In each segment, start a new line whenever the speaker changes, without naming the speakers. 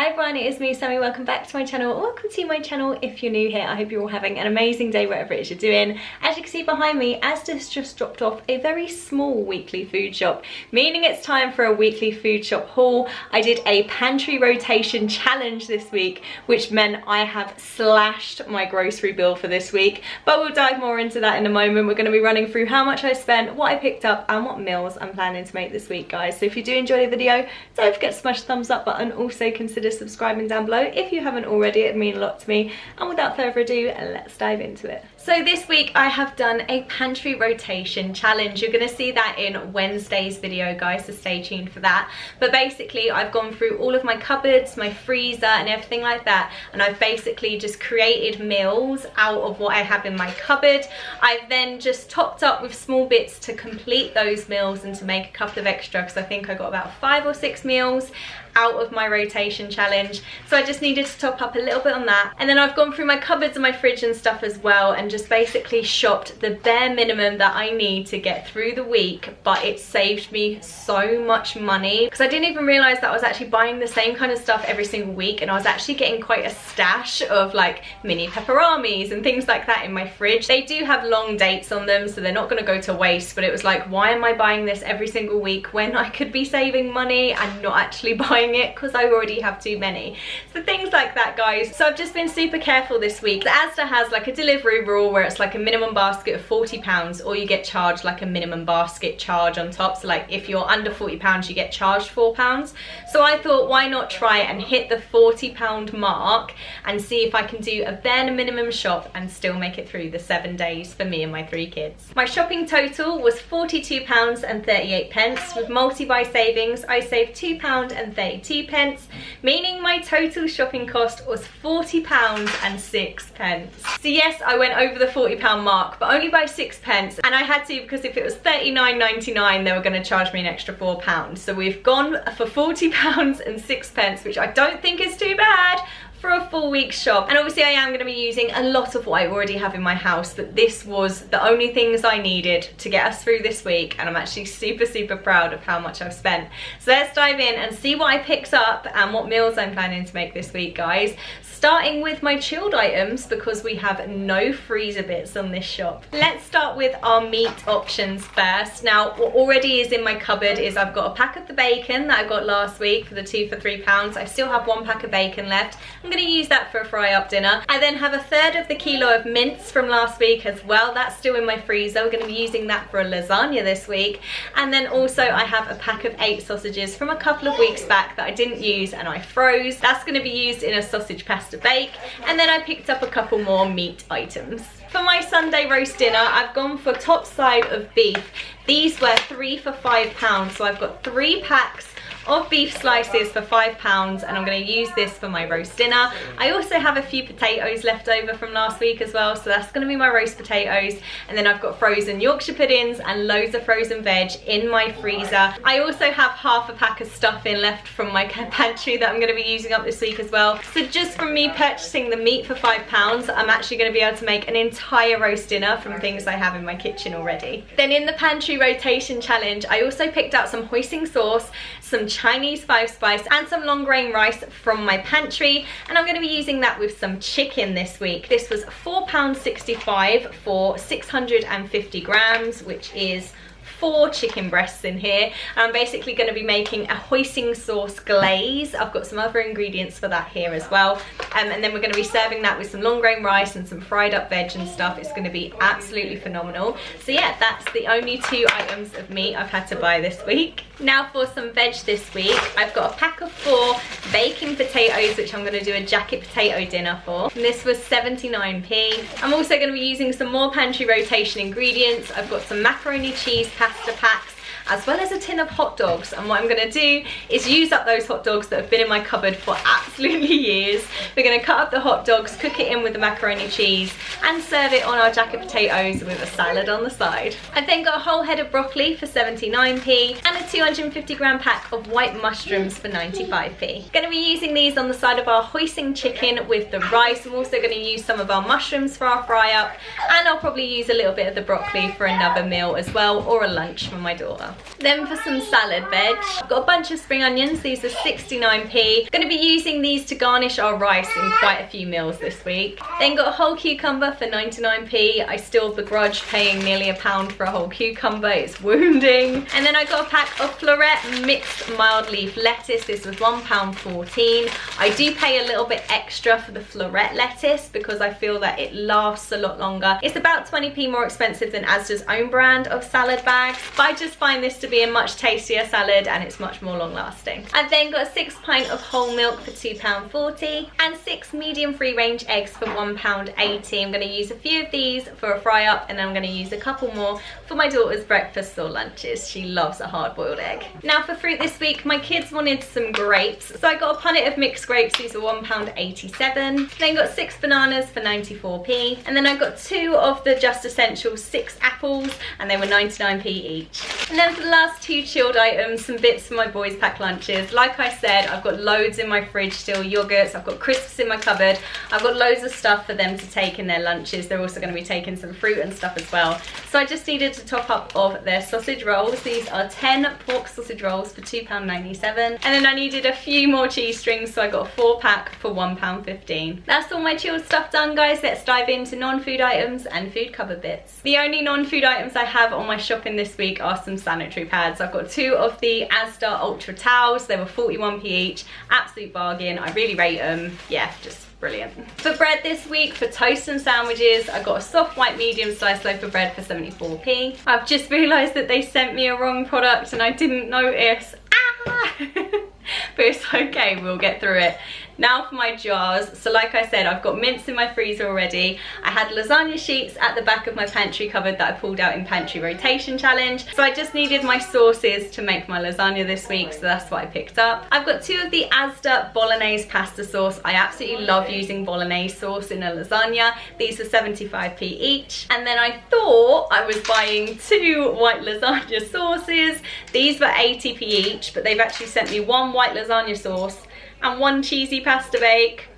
Hi everyone, it is me, Sammy. Welcome back to my channel. Welcome to my channel if you're new here. I hope you're all having an amazing day whatever it is you're doing. As you can see behind me, Asda's just dropped off a very small weekly food shop, meaning it's time for a weekly food shop haul. I did a pantry rotation challenge this week, which meant I have slashed my grocery bill for this week, but we'll dive more into that in a moment. We're going to be running through how much I spent, what I picked up, and what meals I'm planning to make this week, guys. So if you do enjoy the video, don't forget to smash the thumbs up button. Also consider subscribing down below if you haven't already. It'd mean a lot to me. And without further ado, let's dive into it. So this week I have done a pantry rotation challenge. You're going to see that in Wednesday's video, guys, so stay tuned for that. But basically I've gone through all of my cupboards, my freezer and everything like that, and I've basically just created meals out of what I have in my cupboard. I've then just topped up with small bits to complete those meals and to make a couple of extra, because I think I got about 5 or 6 meals out of my rotation challenge, so I just needed to top up a little bit on that. And then I've gone through my cupboards and my fridge and stuff as well, and just basically shopped the bare minimum that I need to get through the week. But it saved me so much money, because I didn't even realize that I was actually buying the same kind of stuff every single week, and I was actually getting quite a stash of like mini pepperonis and things like that in my fridge. They do have long dates on them, so they're not going to go to waste, but it was like, why am I buying this every single week when I could be saving money and not actually buying it because I already have too many? So things like that, guys. So I've just been super careful this week. The Asda has like a delivery rule where it's like a minimum basket of £40, or you get charged like a minimum basket charge on top. So like if you're under £40 you get charged £4. So I thought, why not try and hit the £40 mark and see if I can do a bare minimum shop and still make it through the 7 days for me and my 3 kids. My shopping total was £42.38. With multi-buy savings I saved £2.32, meaning my total shopping cost was £40.06. So yes, I went over the £40 mark, but only by 6 pence, and I had to, because if it was £39.99 they were going to charge me an extra £4. So we've gone for £40.06, which I don't think is too bad for a full week's shop. And obviously I am going to be using a lot of what I already have in my house, but this was the only things I needed to get us through this week, and I'm actually super proud of how much I've spent. So let's dive in and see what I picked up and what meals I'm planning to make this week, guys. Starting with my chilled items, because we have no freezer bits on this shop. Let's start with our meat options first. Now what already is in my cupboard is I've got a pack of the bacon that I got last week for the 2 for £3. I still have 1 pack of bacon left. I'm going to use that for a fry up dinner. I then have a third of the kilo of mince from last week as well. That's still in my freezer. We're going to be using that for a lasagna this week. And then also I have a pack of 8 sausages from a couple of weeks back that I didn't use and I froze. That's going to be used in a sausage pasta bake. And then I picked up a couple more meat items. For my Sunday roast dinner, I've gone for top side of beef. These were 3 for £5, so I've got 3 packs of beef slices for £5, and I'm going to use this for my roast dinner. I also have a few potatoes left over from last week as well, so that's going to be my roast potatoes. And then I've got frozen Yorkshire puddings and loads of frozen veg in my freezer. I also have half a pack of stuffing left from my pantry that I'm going to be using up this week as well. So just from me purchasing the meat for £5, I'm actually going to be able to make an entire roast dinner from things I have in my kitchen already. Then in the pantry rotation challenge, I also picked out some hoisin sauce, some Chinese 5-spice and some long grain rice from my pantry, and I'm going to be using that with some chicken this week. This was £4.65 for 650 grams, which is 4 chicken breasts in here. And I'm basically going to be making a hoisin sauce glaze. I've got some other ingredients for that here as well, and then we're going to be serving that with some long grain rice and some fried up veg and stuff. It's going to be absolutely phenomenal. So yeah, that's the only 2 items of meat I've had to buy this week. Now for some veg this week, I've got a pack of 4 baking potatoes, which I'm going to do a jacket potato dinner for. And this was 79p. I'm also going to be using some more pantry rotation ingredients. I've got some macaroni cheese pasta packs, as well as a tin of hot dogs. And what I'm going to do is use up those hot dogs that have been in my cupboard for absolutely years. We're going to cut up the hot dogs, cook it in with the macaroni cheese, and serve it on our jacket potatoes with a salad on the side. I've then got a whole head of broccoli for 79p and a 250 gram pack of white mushrooms for 95p. Going to be using these on the side of our hoisin chicken with the rice. I'm also going to use some of our mushrooms for our fry up, and I'll probably use a little bit of the broccoli for another meal as well, or a lunch for my daughter. well. Then for some salad veg, I've got a bunch of spring onions. These are 69p. Going to be using these to garnish our rice in quite a few meals this week. Then got a whole cucumber for 99p. I still begrudge paying nearly £1 for a whole cucumber. It's wounding. And then I got a pack of Floret mixed mild leaf lettuce. This was £1.14. I do pay a little bit extra for the Floret lettuce because I feel that it lasts a lot longer. It's about 20p more expensive than Asda's own brand of salad bags, but I just find this to be a much tastier salad and it's much more long lasting. I've then got a 6 pint of whole milk for £2.40 and 6 medium free range eggs for £1.80. I'm going to use a few of these for a fry up and then I'm going to use a couple more for my daughter's breakfast or lunches. She loves a hard boiled egg. Now for fruit this week, my kids wanted some grapes, so I got a punnet of mixed grapes. These are £1.87. Then got 6 bananas for 94p, and then I got 2 of the Just Essentials 6 apples and they were 99p each. And then for the last 2 chilled items, some bits for my boys' pack lunches. Like I said, I've got loads in my fridge still, yogurts, I've got crisps in my cupboard, I've got loads of stuff for them to take in their lunches. They're also going to be taking some fruit and stuff as well. So I just needed to top up of their sausage rolls. These are 10 pork sausage rolls for £2.97. And then I needed a few more cheese strings, so I got a 4 pack for £1.15. That's all my chilled stuff done, guys. Let's dive into non-food items and food cupboard bits. The only non-food items I have on my shopping this week are some sanitary pads. I've got 2 of the Asda Ultra Towels. They were 41p each. Absolute bargain. I really rate them. Yeah, just brilliant. For bread this week, for toast and sandwiches, I got a soft white medium sliced loaf of bread for 74p. I've just realised that they sent me a wrong product and I didn't notice. Ah! But it's okay, we'll get through it. Now for my jars. So like I said, I've got mince in my freezer already. I had lasagna sheets at the back of my pantry cupboard that I pulled out in pantry rotation challenge. So I just needed my sauces to make my lasagna this week, so that's what I picked up. I've got 2 of the Asda bolognese pasta sauce. I absolutely love using bolognese sauce in a lasagna. These are 75p each. And then I thought I was buying 2 white lasagna sauces. These were 80p each, but they've actually sent me 1 white lasagna sauce and 1 cheesy pasta bake.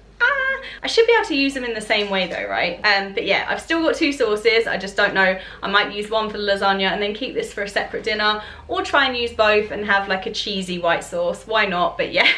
I should be able to use them in the same way though, right? But yeah, I've still got 2 sauces. I just don't know. I might use 1 for the lasagna and then keep this for a separate dinner, or try and use both and have like a cheesy white sauce. Why not? But yeah,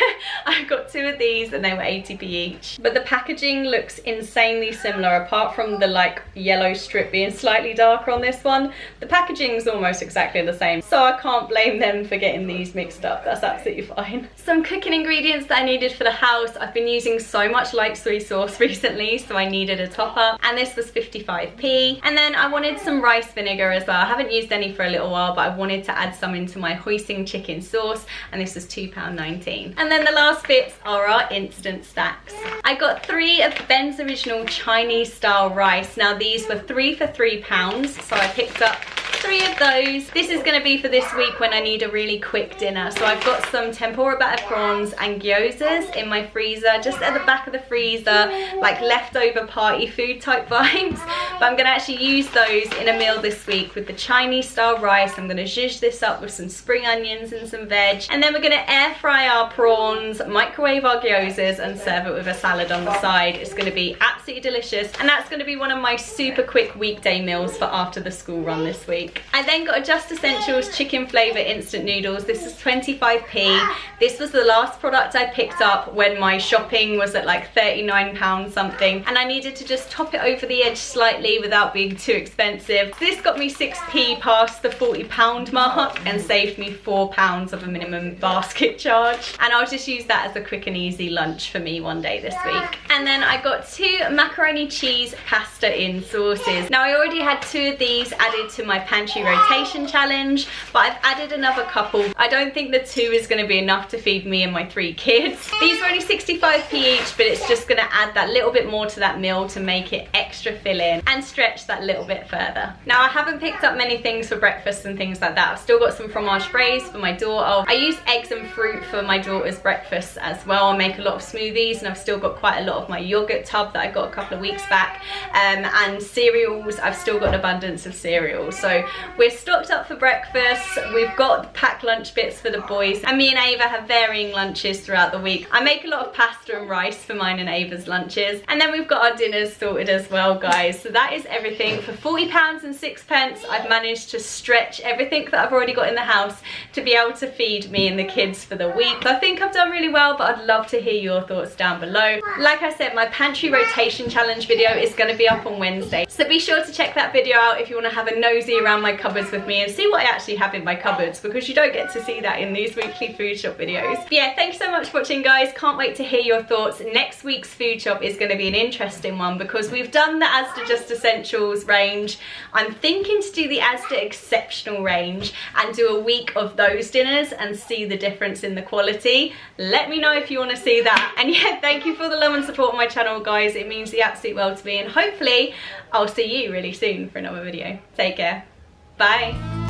I've got 2 of these and they were 80p each. But the packaging looks insanely similar, apart from the like yellow strip being slightly darker on this one. The packaging's almost exactly the same, so I can't blame them for getting these mixed up. That's absolutely fine. Some cooking ingredients that I needed for the house. I've been using so much light soy sauce recently, so I needed a top up, and this was 55p. And then I wanted some rice vinegar as well. I haven't used any for a little while, but I wanted to add some into my hoisin chicken sauce, and this was £2.19. And then the last bits are our instant stacks. I got 3 of Ben's Original Chinese style rice. Now these were 3 for £3, so I picked up 3 of those. This is going to be for this week when I need a really quick dinner. So I've got some tempura battered prawns and gyozas in my freezer, just at the back of the freezer, like leftover party food type vibes. But I'm going to actually use those in a meal this week with the Chinese style rice. I'm going to zhuzh this up with some spring onions and some veg, and then we're going to air fry our prawns, microwave our gyozas, and serve it with a salad on the side. It's going to be absolutely delicious, and that's going to be one of my super quick weekday meals for after the school run this week. I then got a Just Essentials chicken flavour instant noodles. This is 25p. This was the last product I picked up when my shopping was at like £39 something, and I needed to just top it over the edge slightly without being too expensive. This got me 6p past the £40 mark and saved me £4 of a minimum basket charge, and I'll just use that as a quick and easy lunch for me one day this week. And then I got 2 macaroni cheese pasta in sauces. Now I already had 2 of these added to my pantry rotation challenge, but I've added another couple. I don't think the 2 is going to be enough to feed me and my 3 kids. These were only 65p each, but it's just going to add that little bit more to that meal to make it extra filling and stretch that little bit further. Now I haven't picked up many things for breakfast and things like that. I've still got some fromage braise for my daughter. I use eggs and fruit for my daughter's breakfast as well. I make a lot of smoothies, and I've still got quite a lot of my yogurt tub that I got a couple of weeks back, and cereals. I've still got an abundance of cereals, so we're stocked up for breakfast. We've got packed lunch bits for the boys, and me and Ava have varying lunches throughout the week. I make a lot of pasta and rice for mine and Ava's lunches, and then we've got our dinners sorted as well, guys. So that is everything. For £40 and 6p, I've managed to stretch everything that I've already got in the house to be able to feed me and the kids for the week. So I think I've done really well, but I'd love to hear your thoughts down below. Like I said, my pantry rotation challenge video is going to be up on Wednesday, so be sure to check that video out if you want to have a nosy around my cupboards with me and see what I actually have in my cupboards, because you don't get to see that in these weekly food shop videos. But yeah, thank you so much for watching, guys. Can't wait to hear your thoughts. Next week's food shop is going to be an interesting one because we've done the Asda Just Essentials range. I'm thinking to do the Asda Exceptional range and do a week of those dinners and see the difference in the quality. Let me know if you want to see that. And yeah, thank you for the love and support on my channel, guys. It means the absolute world to me, and hopefully I'll see you really soon for another video. Take care. Bye.